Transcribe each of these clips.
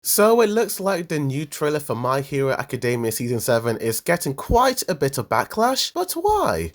So it looks like the new trailer for My Hero Academia Season 7 is getting quite a bit of backlash, but why?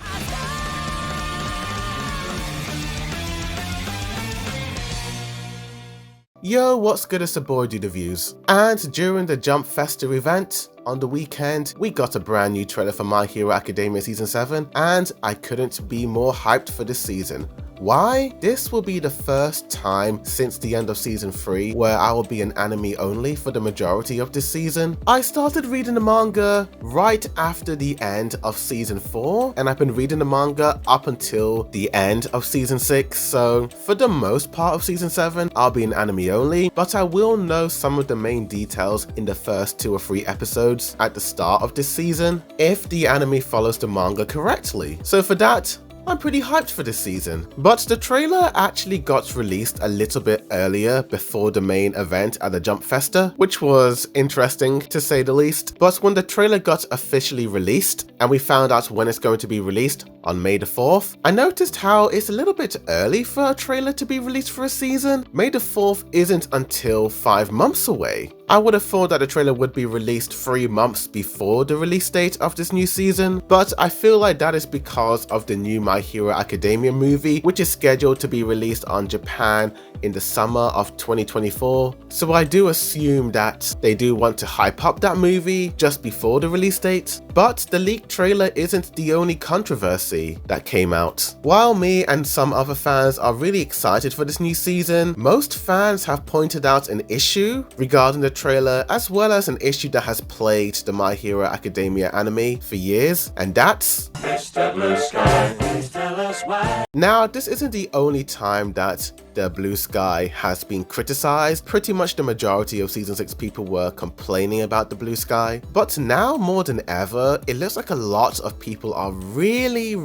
Yo, what's good, it's the boy Do The Views. And during the Jump Festa event on the weekend, we got a brand new trailer for My Hero Academia Season 7, and I couldn't be more hyped for this season. Why? This will be the first time since the end of Season 3 where I will be an anime only for the majority of this season. I started reading the manga right after the end of Season 4, and I've been reading the manga up until the end of Season 6, so for the most part of Season 7, I'll be an anime only, but I will know some of the main details in the first 2 or 3 episodes at the start of this season, if the anime follows the manga correctly. So for that, I'm pretty hyped for this season. But the trailer actually got released a little bit earlier before the main event at the Jump Festa, which was interesting to say the least. But when the trailer got officially released and we found out when it's going to be released on May the 4th, I noticed how it's a little bit early for a trailer to be released for a season. May the 4th isn't until 5 months away. I would have thought that the trailer would be released 3 months before the release date of this new season, but I feel like that is because of the new My Hero Academia movie, which is scheduled to be released on Japan in the summer of 2024. So I do assume that they do want to hype up that movie just before the release date. But the leaked trailer isn't the only controversy that came out. While me and some other fans are really excited for this new season, most fans have pointed out an issue regarding the trailer, as well as an issue that has plagued the My Hero Academia anime for years, and that's Mr. Blue Sky, please tell us why. Now, this isn't the only time that the blue sky has been criticized. Pretty much the majority of Season 6 people were complaining about the blue sky, but now more than ever, it looks like a lot of people are really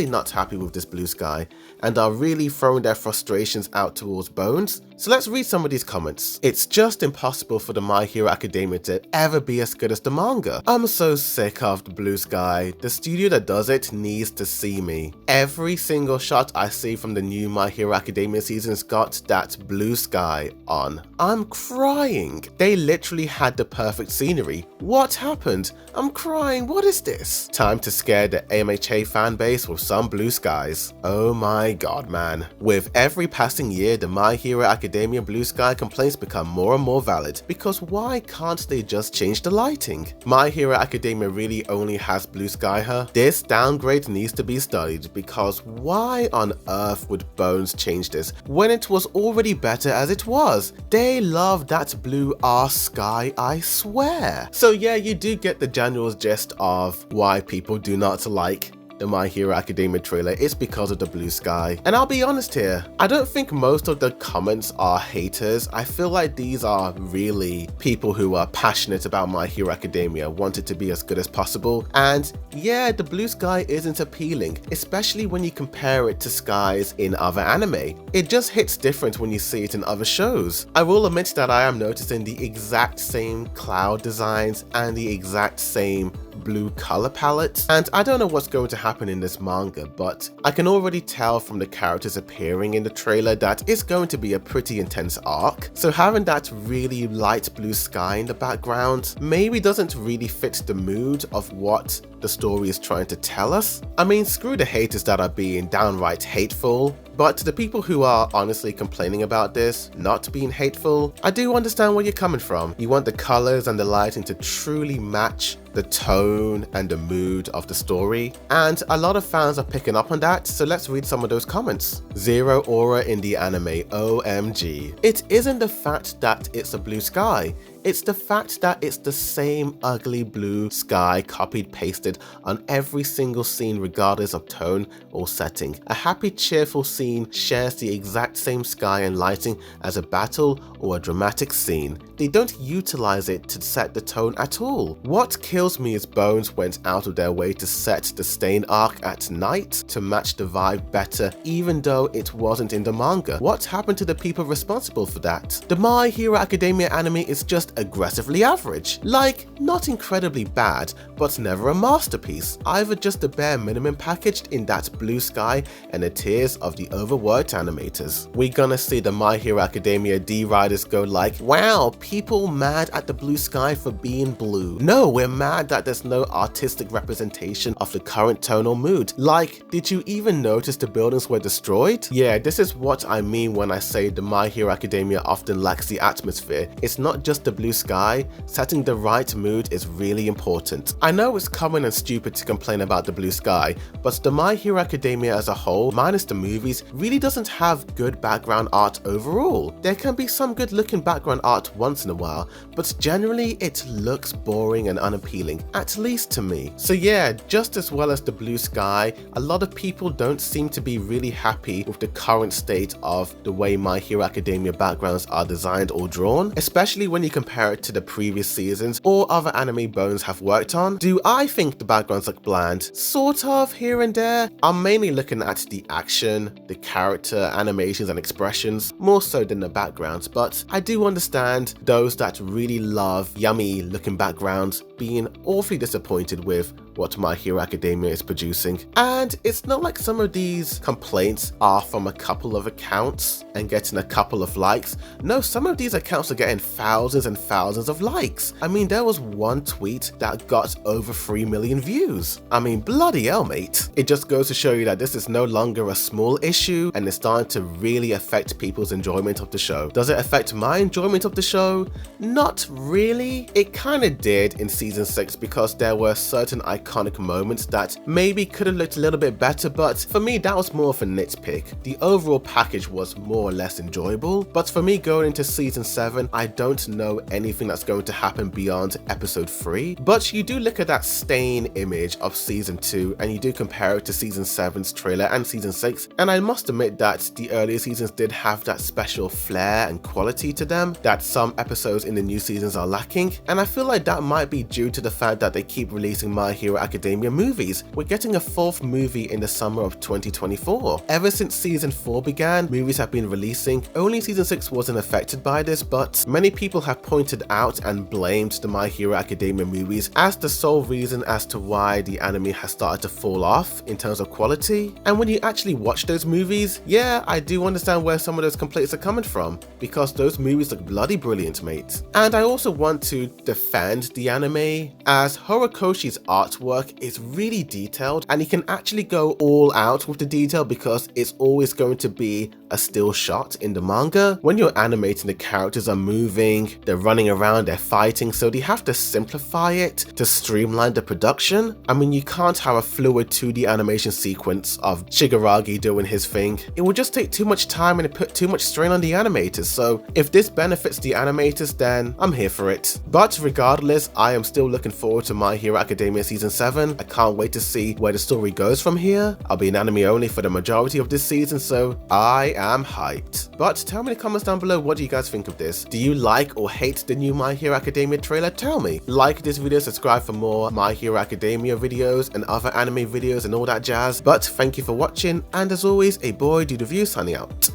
not happy with this blue sky and are really throwing their frustrations out towards Bones. So let's read some of these comments. It's just impossible for the My Hero Academia to ever be as good as the manga. I'm so sick of the blue sky. The studio that does it needs to see me. Every single shot I see from the new My Hero Academia season's got that blue sky on. I'm crying. They literally had the perfect scenery. What happened? I'm crying. What is this? Time to scare the AMHA fan base with some blue skies. Oh my god, man. With every passing year, the My Hero Academia blue sky complaints become more and more valid, because why can't they just change the lighting? My Hero Academia really only has blue sky, huh? This downgrade needs to be studied, because why on earth would Bones change this when it was already better as it was? They love that blue arse sky, I swear. So yeah, you do get the general gist of why people do not like the My Hero Academia trailer. It's because of the blue sky. And I'll be honest here, I don't think most of the comments are haters. I feel like these are really people who are passionate about My Hero Academia, want it to be as good as possible. And yeah, the blue sky isn't appealing, especially when you compare it to skies in other anime. It just hits different when you see it in other shows. I will admit that I am noticing the exact same cloud designs and the exact same blue color palette, and I don't know what's going to happen in this manga, but I can already tell from the characters appearing in the trailer that it's going to be a pretty intense arc. So having that really light blue sky in the background maybe doesn't really fit the mood of what the story is trying to tell us. I mean, screw the haters that are being downright hateful, but to the people who are honestly complaining about this not being hateful, I do understand where you're coming from. You want the colors and the lighting to truly match the tone and the mood of the story, and a lot of fans are picking up on that, so let's read some of those comments. Zero aura in the anime, OMG. It isn't the fact that it's a blue sky, it's the fact that it's the same ugly blue sky copied pasted on every single scene regardless of tone or setting. A happy cheerful scene shares the exact same sky and lighting as a battle or a dramatic scene. They don't utilize it to set the tone at all. What kills me is Bones went out of their way to set the Stain arc at night to match the vibe better, even though it wasn't in the manga. What happened to the people responsible for that? The My Hero Academia anime is just aggressively average. Like, not incredibly bad, but never a masterpiece. Either just the bare minimum packaged in that blue sky and the tears of the overworked animators. We're gonna see the My Hero Academia D-Riders go like, wow, people mad at the blue sky for being blue? No, we're mad that there's no artistic representation of the current tonal mood. Like, did you even notice the buildings were destroyed? Yeah, this is what I mean when I say the My Hero Academia often lacks the atmosphere. It's not just the blue sky, setting the right mood is really important. I know it's common and stupid to complain about the blue sky, but the My Hero Academia as a whole, minus the movies, really doesn't have good background art overall. There can be some good looking background art once in a while, but generally it looks boring and unappealing, at least to me. So yeah, just as well as the blue sky, a lot of people don't seem to be really happy with the current state of the way My Hero Academia backgrounds are designed or drawn, especially when you compare it to the previous seasons or other anime Bones have worked on. Do I think the backgrounds look bland? Sort of, here and there. I'm mainly looking at the action, the character, animations and expressions, more so than the backgrounds, but I do understand those that really love yummy looking backgrounds being awfully disappointed with what My Hero Academia is producing. And it's not like some of these complaints are from a couple of accounts and getting a couple of likes. No, some of these accounts are getting thousands and thousands of likes. I mean, there was one tweet that got over 3 million views. I mean, bloody hell, mate. It just goes to show you that this is no longer a small issue and it's starting to really affect people's enjoyment of the show. Does it affect my enjoyment of the show? Not really. It kind of did in season 6 because there were certain iconic moments that maybe could have looked a little bit better, but for me that was more of a nitpick. The overall package was more or less enjoyable, but for me going into season 7, I don't know anything that's going to happen beyond episode 3. But you do look at that stain image of season 2 and you do compare it to season 7's trailer and season 6, and I must admit that the earlier seasons did have that special flair and quality to them that some episodes in the new seasons are lacking, and I feel like that might be due to the fact that they keep releasing My Hero Academia movies. We're getting a 4th movie in the summer of 2024. Ever since season 4 began, movies have been releasing. Only season 6 wasn't affected by this, but many people have pointed out and blamed the My Hero Academia movies as the sole reason as to why the anime has started to fall off in terms of quality. And when you actually watch those movies, yeah, I do understand where some of those complaints are coming from, because those movies look bloody brilliant, mate. And I also want to defend the anime, as Horikoshi's artwork is really detailed and he can actually go all out with the detail because it's always going to be a still shot in the manga. When you're animating, the characters are moving, they're running around, they're fighting, so they have to simplify it to streamline the production. I mean, you can't have a fluid 2D animation sequence of Shigaragi doing his thing. It would just take too much time and it put too much strain on the animators, so if this benefits the animators, then I'm here for it. But regardless, I am still looking forward to My Hero Academia season 7. I can't wait to see where the story goes from here. I'll be in anime only for the majority of this season, so I am hyped. But tell me in the comments down below, what do you guys think of this? Do you like or hate the new My Hero Academia trailer? Tell me. Like this video, subscribe for more My Hero Academia videos and other anime videos and all that jazz. But thank you for watching, and as always, a boy do the view signing out.